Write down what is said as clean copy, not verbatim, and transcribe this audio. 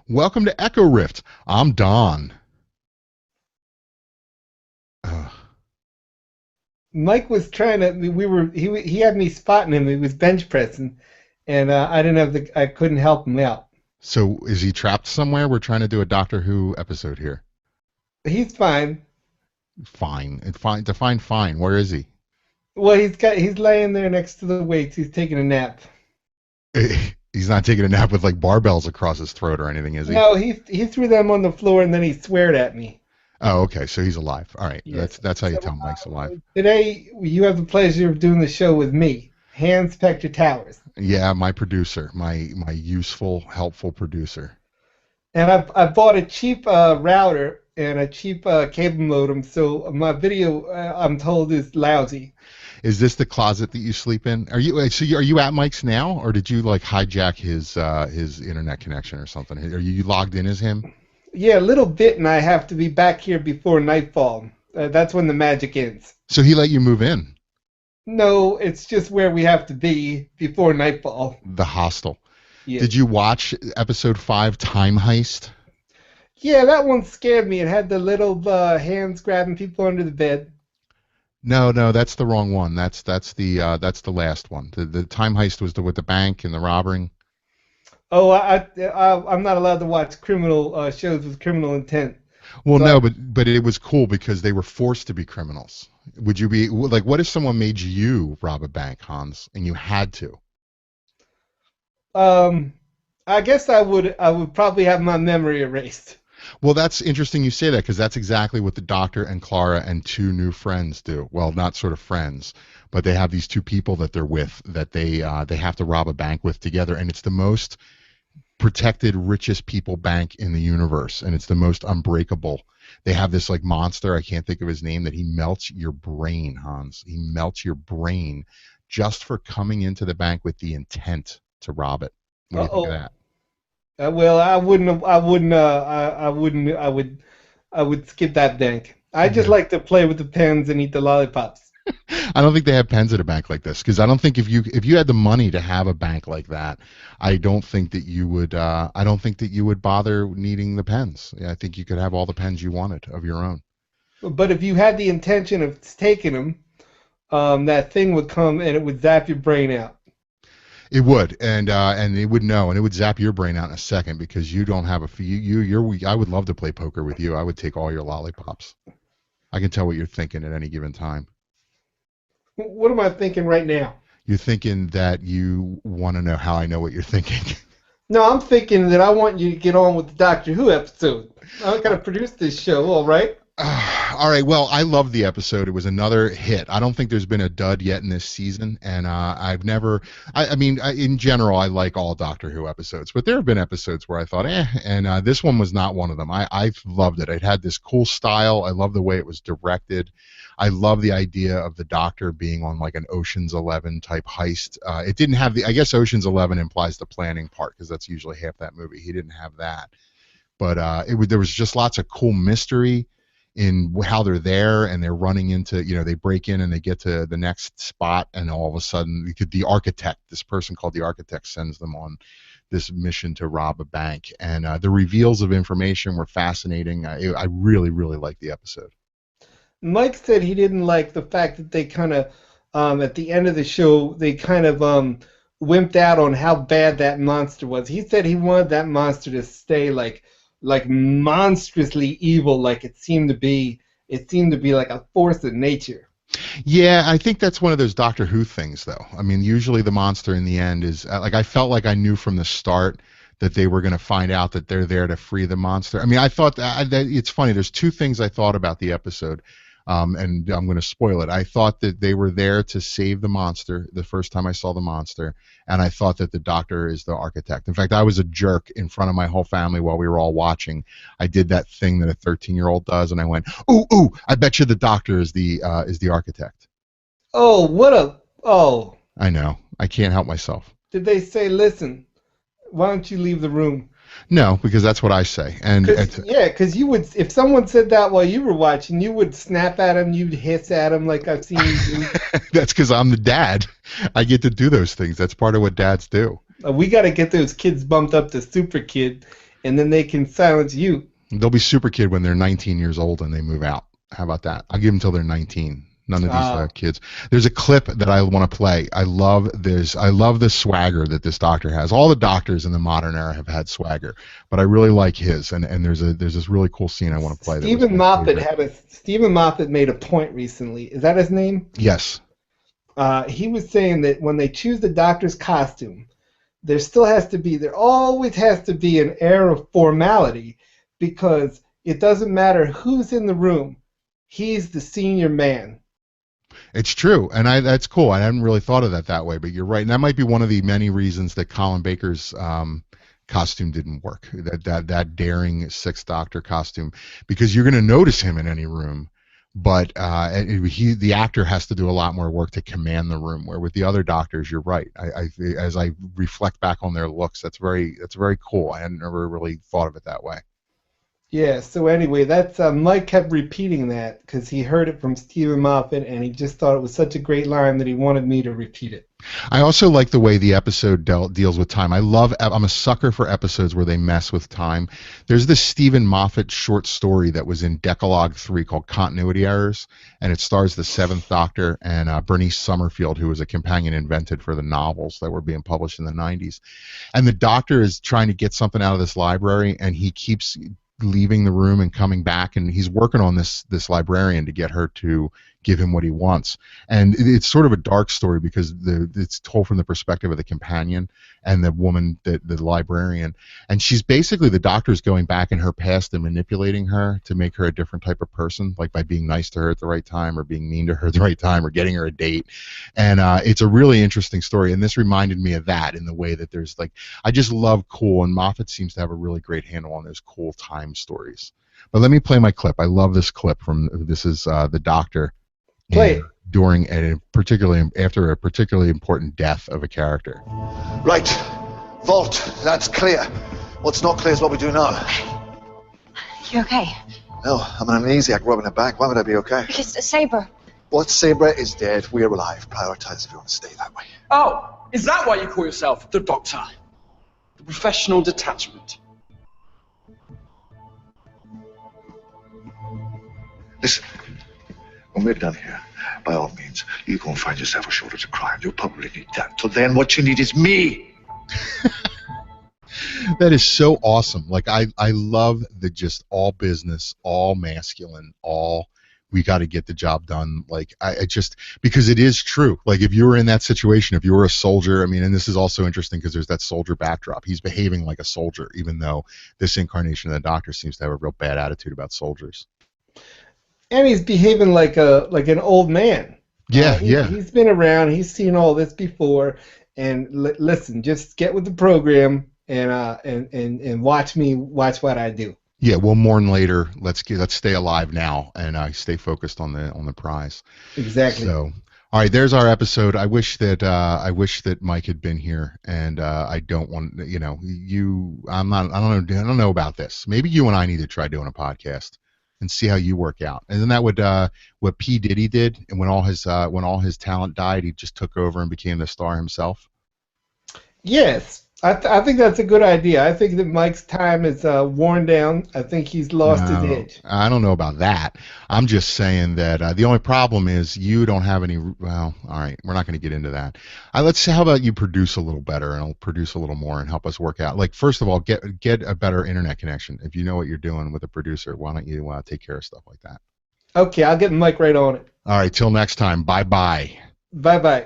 Welcome to Echo Rift. I'm Don. Uh, Mike was trying to. He had me spotting him. He was bench pressing, and I didn't have I couldn't help him out. so is he trapped somewhere? We're trying to do a Doctor Who episode here. He's fine. Fine. And fine. Define fine. Where is he? Well, he's laying there next to the weights. He's taking a nap. He's not taking a nap with like barbells across his throat or anything, is he? No, he threw them on the floor and then he sweared at me. Oh, okay. So he's alive. All right. Yes. That's how you So tell Mike's alive. today you have the pleasure of doing the show with me, Hans Spector Towers, Yeah, my producer, my useful, helpful producer. and I bought a cheap router and a cheap cable modem, so my video I'm told is lousy. Is this the closet that you sleep in? Are you at Mike's now, or did you like hijack his internet connection or something? Are you logged in as him? Yeah, a little bit, and I have to be back here before nightfall. That's when the magic ends. So he let you move in No, it's just where we have to be before nightfall. the hostel. Yeah. Did you watch episode 5, Time Heist? Yeah, that one scared me. It had the little hands grabbing people under the bed. No, no, that's the wrong one. That's the last one. The Time Heist was the with the bank and the robbing. Oh, I'm not allowed to watch criminal shows with criminal intent. Well, So no, but it was cool because they were forced to be criminals. Would you be like, what if someone made you rob a bank, Hans, and you had to? I guess I would probably have my memory erased. Well, that's interesting you say that because that's exactly what the doctor and Clara and two new friends do. Well, not sort of friends, but they have these two people that they're with that they have to rob a bank with together, and it's the most protected, richest people bank in the universe, and it's the most unbreakable. They have this like monster, I can't think of his name, that he melts your brain, Hans. He melts your brain just for coming into the bank with the intent to rob it. What do you think of Uh-oh. that? Well, I wouldn't. I wouldn't. I wouldn't. I would skip that dank. I just Yeah. like to play with the pens and eat the lollipops. I don't think they have pens at a bank like this because I don't think if you had the money to have a bank like that, I don't think that you would. I don't think that you would bother needing the pens. Yeah, I think you could have all the pens you wanted of your own. But if you had the intention of taking them, that thing would come and it would zap your brain out. It would, and it would know, and it would zap your brain out in a second because you don't have you're. I would love to play poker with you. I would take all your lollipops. I can tell what you're thinking at any given time. What am I thinking right now? You're thinking that you want to know how I know what you're thinking. No, I'm thinking that I want you to get on with the Doctor Who episode. I'm gonna produce this show, all right? All right. Well, I loved the episode. It was another hit. I don't think there's been a dud yet in this season, and I've never. In general, I like all Doctor Who episodes, but there have been episodes where I thought, and this one was not one of them. I loved it. It had this cool style. I love the way it was directed. I love the idea of the Doctor being on like an Ocean's 11 type heist. It didn't have the. I guess Ocean's 11 implies the planning part because that's usually half that movie. He didn't have that, but there was just lots of cool mystery in how they're there and they're running into, they break in and they get to the next spot, and all of a sudden the architect, this person called the architect, sends them on this mission to rob a bank, and the reveals of information were fascinating. I really really liked the episode. Mike said he didn't like the fact that they kind of, at the end of the show, they kind of wimped out on how bad that monster was. He said he wanted that monster to stay like monstrously evil, like it seemed to be. It seemed to be like a force of nature. Yeah, I think that's one of those Doctor Who things, though. I mean, usually the monster in the end is like I felt like I knew from the start that they were going to find out that they're there to free the monster. I mean, I thought that it's funny. There's two things I thought about the episode, and I'm going to spoil it. I thought that they were there to save the monster the first time I saw the monster, and I thought that the Doctor is the architect. In fact, I was a jerk in front of my whole family while we were all watching. I did that thing that a 13-year-old does, and I went, "Ooh, ooh! I bet you the Doctor is the architect." Oh, what a oh! I know. I can't help myself. Did they say, listen? Why don't you leave the room? No, because that's what I say. Cause you would, if someone said that while you were watching, you would snap at them, you'd hiss at them like I've seen you do. That's because I'm the dad. I get to do those things. That's part of what dads do. We got to get those kids bumped up to super kid, and then they can silence you. They'll be super kid when they're 19 years old and they move out. How about that? I'll give them till they're 19. None of these Uh, kids. There's a clip that I want to play. I love this. I love the swagger that this doctor has. All the doctors in the modern era have had swagger, but I really like his. And there's this really cool scene I want to play. Stephen Moffat made a point recently. Is that his name? Yes. He was saying that when they choose the doctor's costume, there always has to be an air of formality, because it doesn't matter who's in the room. He's the senior man. It's true, and that's cool. I hadn't really thought of that way, but you're right, and that might be one of the many reasons that Colin Baker's costume didn't work. That daring Sixth Doctor costume, because you're going to notice him in any room, but the actor has to do a lot more work to command the room. Where with the other doctors, you're right. As I reflect back on their looks, that's very cool. I hadn't never really thought of it that way. Yeah, so anyway, that's Mike kept repeating that because he heard it from Stephen Moffat, and he just thought it was such a great line that he wanted me to repeat it. I also like the way the episode deals with time. I'm a sucker for episodes where they mess with time. There's this Stephen Moffat short story that was in Decalogue 3 called Continuity Errors, and it stars the Seventh Doctor and Bernice Summerfield, who was a companion invented for the novels that were being published in the 90s. And the Doctor is trying to get something out of this library, and he keeps leaving the room and coming back, and he's working on this librarian to get her to give him what he wants. And it's sort of a dark story because it's told from the perspective of the companion and the woman, the librarian, and she's basically, the Doctor's going back in her past and manipulating her to make her a different type of person, like by being nice to her at the right time or being mean to her at the right time or getting her a date. And it's a really interesting story, and this reminded me of that in the way that there's I just love cool, and Moffat seems to have a really great handle on those cool time stories. But let me play my clip. I love this clip this is the Doctor Play it. During after a particularly important death of a character. Right. Vault, that's clear. What's not clear is what we do now. You okay? No, I'm an amnesiac rubbing it back. Why would I be okay? Because Sabre. What Sabre is dead. We're alive. Prioritize if you want to stay that way. Oh, is that why you call yourself the Doctor? The professional detachment. Listen, when we're done here, by all means, you go and find yourself a shoulder to cry on. You'll probably need that. Till then, what you need is me. That is so awesome. I love the just all business, all masculine, all we got to get the job done. I just, because it is true. If you were in that situation, if you were a soldier, and this is also interesting because there's that soldier backdrop. He's behaving like a soldier, even though this incarnation of the Doctor seems to have a real bad attitude about soldiers. And he's behaving like an old man. Yeah, He's been around. He's seen all this before. And listen, just get with the program and watch what I do. Yeah, we'll mourn later. Let's stay alive now and stay focused on the prize. Exactly. So, all right, there's our episode. I wish that Mike had been here, and I don't want you. I don't know about this. Maybe you and I need to try doing a podcast and see how you work out. And then that would what P. Diddy did, and when all his talent died, he just took over and became the star himself. Yes, I think that's a good idea. I think that Mike's time is worn down. I think he's lost his edge. I don't know about that. I'm just saying that the only problem is you don't have any. Well, all right, we're not going to get into that. Let's see. How about you produce a little better and I'll produce a little more and help us work out. First of all, get a better internet connection. If you know what you're doing with a producer, why don't you take care of stuff like that? Okay, I'll get Mike right on it. All right, till next time. Bye-bye. Bye-bye.